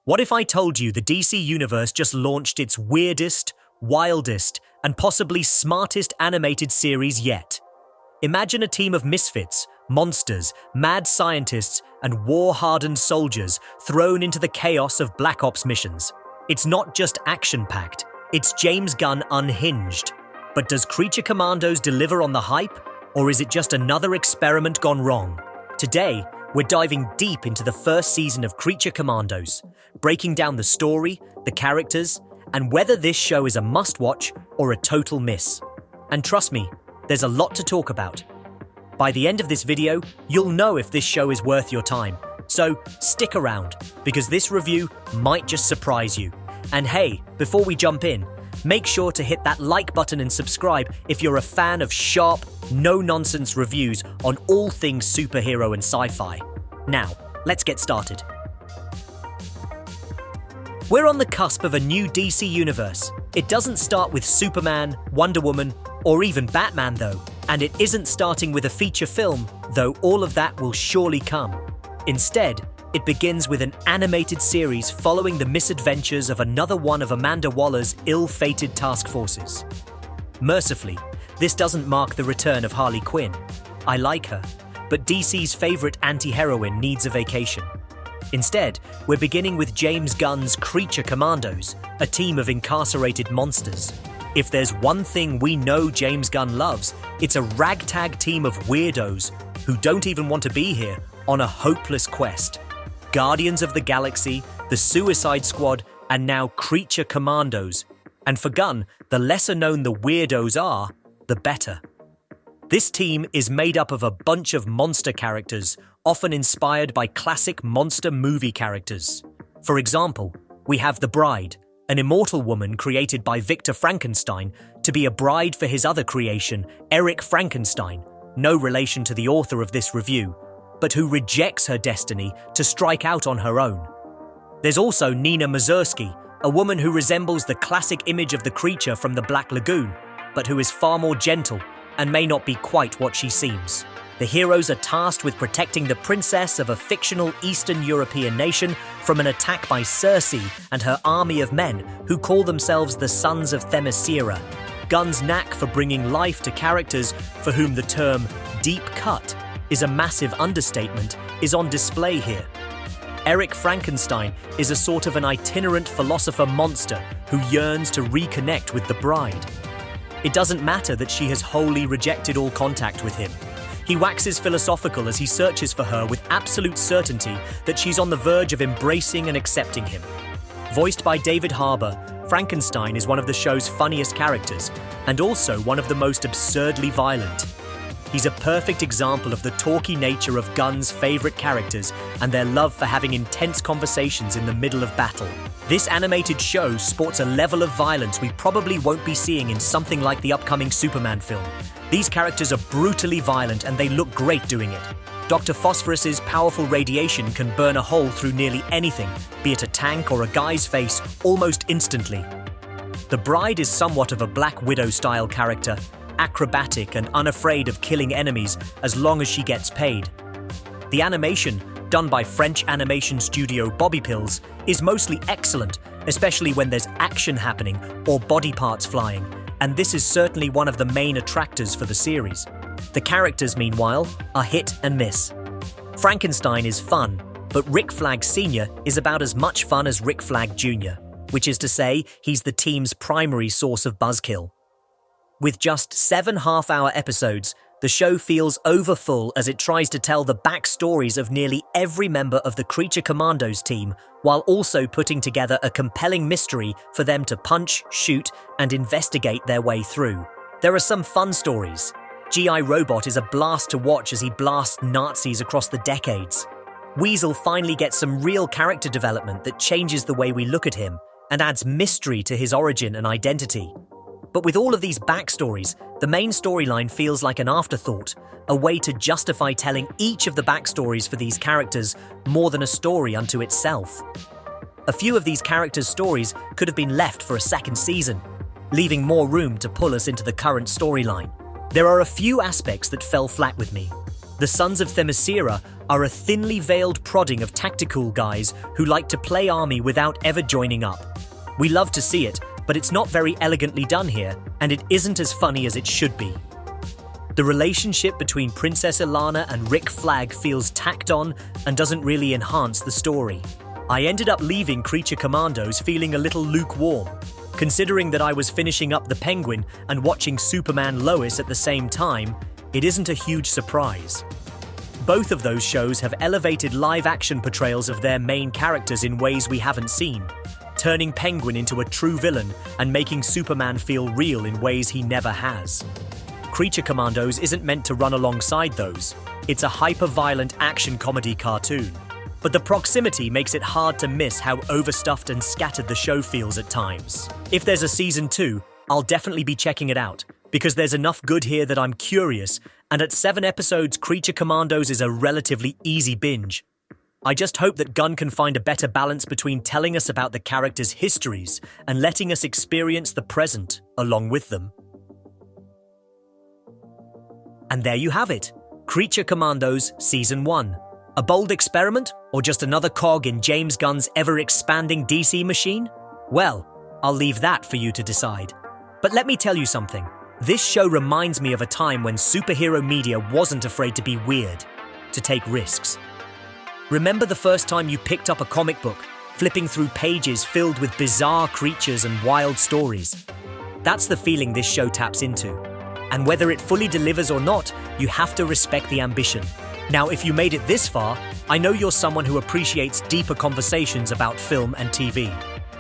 What if I told you the DC Universe just launched its weirdest, wildest, and possibly smartest animated series yet? Imagine a team of misfits, monsters, mad scientists, and war-hardened soldiers thrown into the chaos of Black Ops missions. It's not just action-packed, it's James Gunn unhinged. But does Creature Commandos deliver on the hype, or is it just another experiment gone wrong? Today, we're diving deep into the first season of Creature Commandos, breaking down the story, the characters, and whether this show is a must-watch or a total miss. And trust me, there's a lot to talk about. By the end of this video, you'll know if this show is worth your time. So stick around, because this review might just surprise you. And hey, before we jump in, make sure to hit that like button and subscribe if you're a fan of sharp, no-nonsense reviews on all things superhero and sci-fi. Now, let's get started. We're on the cusp of a new DC universe. It doesn't start with Superman, Wonder Woman, or even Batman though. And it isn't starting with a feature film, though all of that will surely come. Instead, it begins with an animated series following the misadventures of another one of Amanda Waller's ill-fated task forces. Mercifully, this doesn't mark the return of Harley Quinn. I like her, but DC's favorite anti-heroine needs a vacation. Instead, we're beginning with James Gunn's Creature Commandos, a team of incarcerated monsters. If there's one thing we know James Gunn loves, it's a ragtag team of weirdos who don't even want to be here on a hopeless quest. Guardians of the Galaxy, the Suicide Squad, and now Creature Commandos. And for Gunn, the lesser known the weirdos are, the better. This team is made up of a bunch of monster characters, often inspired by classic monster movie characters. For example, we have the Bride, an immortal woman created by Victor Frankenstein to be a bride for his other creation, Eric Frankenstein, no relation to the author of this review, but who rejects her destiny to strike out on her own. There's also Nina Mazursky, a woman who resembles the classic image of the creature from the Black Lagoon, but who is far more gentle and may not be quite what she seems. The heroes are tasked with protecting the princess of a fictional Eastern European nation from an attack by Circe and her army of men who call themselves the Sons of Themyscira. Gunn's knack for bringing life to characters for whom the term deep cut is a massive understatement is on display here. Eric Frankenstein is a sort of an itinerant philosopher monster who yearns to reconnect with the bride. It doesn't matter that she has wholly rejected all contact with him. He waxes philosophical as he searches for her with absolute certainty that she's on the verge of embracing and accepting him. Voiced by David Harbour, Frankenstein is one of the show's funniest characters, and also one of the most absurdly violent. He's a perfect example of the talky nature of Gunn's favourite characters and their love for having intense conversations in the middle of battle. This animated show sports a level of violence we probably won't be seeing in something like the upcoming Superman film. These characters are brutally violent and they look great doing it. Dr. Phosphorus's powerful radiation can burn a hole through nearly anything, be it a tank or a guy's face, almost instantly. The Bride is somewhat of a Black Widow-style character, acrobatic and unafraid of killing enemies as long as she gets paid. The animation, done by French animation studio Bobby Pills, is mostly excellent, especially when there's action happening or body parts flying, and this is certainly one of the main attractors for the series. The characters, meanwhile, are hit and miss. Frankenstein is fun, but Rick Flag Sr. is about as much fun as Rick Flag Jr., which is to say he's the team's primary source of buzzkill. With just 7 half-hour episodes, the show feels overfull as it tries to tell the backstories of nearly every member of the Creature Commandos team, while also putting together a compelling mystery for them to punch, shoot, and investigate their way through. There are some fun stories. G.I. Robot is a blast to watch as he blasts Nazis across the decades. Weasel finally gets some real character development that changes the way we look at him and adds mystery to his origin and identity. But with all of these backstories, the main storyline feels like an afterthought, a way to justify telling each of the backstories for these characters more than a story unto itself. A few of these characters' stories could have been left for a second season, leaving more room to pull us into the current storyline. There are a few aspects that fell flat with me. The Sons of Themyscira are a thinly veiled prodding of tactical guys who like to play army without ever joining up. We love to see it, but it's not very elegantly done here, and it isn't as funny as it should be. The relationship between Princess Ilana and Rick Flag feels tacked on and doesn't really enhance the story. I ended up leaving Creature Commandos feeling a little lukewarm. Considering that I was finishing up The Penguin and watching Superman Lois at the same time, it isn't a huge surprise. Both of those shows have elevated live-action portrayals of their main characters in ways we haven't seen, turning Penguin into a true villain and making Superman feel real in ways he never has. Creature Commandos isn't meant to run alongside those. It's a hyper-violent action comedy cartoon. But the proximity makes it hard to miss how overstuffed and scattered the show feels at times. If there's a season 2, I'll definitely be checking it out, because there's enough good here that I'm curious, and at 7 episodes, Creature Commandos is a relatively easy binge. I just hope that Gunn can find a better balance between telling us about the characters' histories and letting us experience the present along with them. And there you have it, Creature Commandos Season 1. A bold experiment, or just another cog in James Gunn's ever-expanding DC machine? Well, I'll leave that for you to decide. But let me tell you something. This show reminds me of a time when superhero media wasn't afraid to be weird, to take risks. Remember the first time you picked up a comic book, flipping through pages filled with bizarre creatures and wild stories? That's the feeling this show taps into. And whether it fully delivers or not, you have to respect the ambition. Now, if you made it this far, I know you're someone who appreciates deeper conversations about film and TV.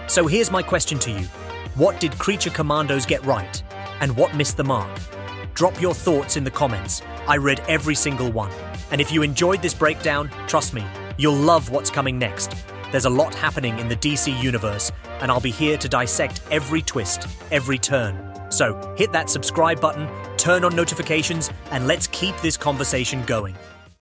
So here's my question to you. What did Creature Commandos get right? And what missed the mark? Drop your thoughts in the comments. I read every single one. And if you enjoyed this breakdown, trust me, you'll love what's coming next. There's a lot happening in the DC universe, and I'll be here to dissect every twist, every turn. So hit that subscribe button, turn on notifications, and let's keep this conversation going.